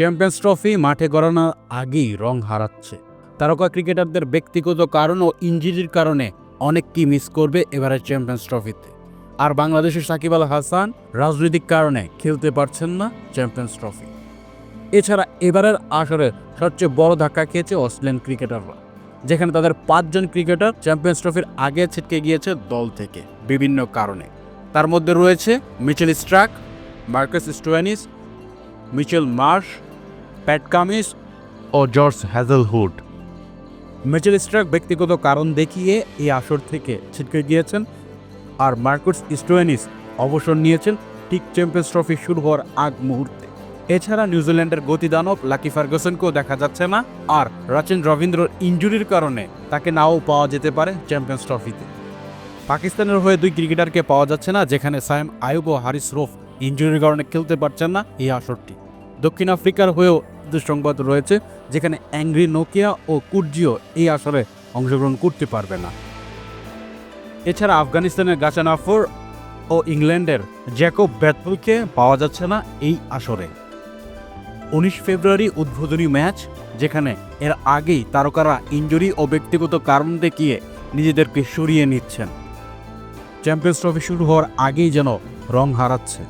Champions trophy মাঠে গড়ানোর আগেই রং হারাচ্ছে। তারকা ক্রিকেটারদের ব্যক্তিগত কারণ ও ইনজুরির কারণে অনেককেই মিস করবে এবারের চ্যাম্পিয়ন্স ট্রফিতে। আর বাংলাদেশের সাকিব আল হাসান রাজনৈতিক কারণে খেলতে পারছেন না চ্যাম্পিয়ন্স ট্রফি। এছাড়া এবারের আসরে সবচেয়ে বড় ধাক্কা খেয়েছে অস্ট্রেলিয়ান ক্রিকেটাররা, যেখানে তাদের 5 জন ক্রিকেটার চ্যাম্পিয়ন্স ট্রফির আগে ছিটকে গিয়েছে দল থেকে বিভিন্ন কারণে। তার মধ্যে রয়েছে Mitchell Starc, Marcus Stoinis, Mitchell Marsh, Pat Cummins ও জর্জ হ্যাজেলউড। মিচেল স্টার্ক ব্যক্তিগত কারণ দেখিয়ে এই আসর থেকে ছিটকে গিয়েছেন, আর মার্কাস স্টোয়ানিস অবসর নিয়েছেন ঠিক চ্যাম্পিয়ন্স ট্রফি শুরু হওয়ার আগ মুহূর্তে। এছাড়া নিউজিল্যান্ডের গতিদানব লাকি ফার্গুসনকেও দেখা যাচ্ছে না, আর রাচিন রবীন্দ্রর ইনজুরির কারণে তাকে নাও পাওয়া যেতে পারে চ্যাম্পিয়ন্স ট্রফিতে। পাকিস্তানের হয়ে 2 ক্রিকেটারকে পাওয়া যাচ্ছে না, যেখানে সাইম আইয়ুব ও হারিস রৌফ ইনজুরির কারণে খেলতে পারছেন না এই আসরটি। দক্ষিণ আফ্রিকার হয়েও দুঃসংবাদ রয়েছে, যেখানে অ্যাংরি নোকিয়া ও কুর্জিও এই আসরে অংশগ্রহণ করতে পারবে না। এছাড়া আফগানিস্তানের গাচানাফর ও ইংল্যান্ডের জ্যাকব ব্যাথলকে পাওয়া যাচ্ছে না এই আসরে। 19 ফেব্রুয়ারি উদ্বোধনী ম্যাচ, যেখানে এর আগেই তারকারা ইনজুরি ও ব্যক্তিগত কারণ দেখিয়ে নিজেদেরকে সরিয়ে নিচ্ছেন। চ্যাম্পিয়ন্স ট্রফি শুরু হওয়ার আগেই যেন রং হারাচ্ছে।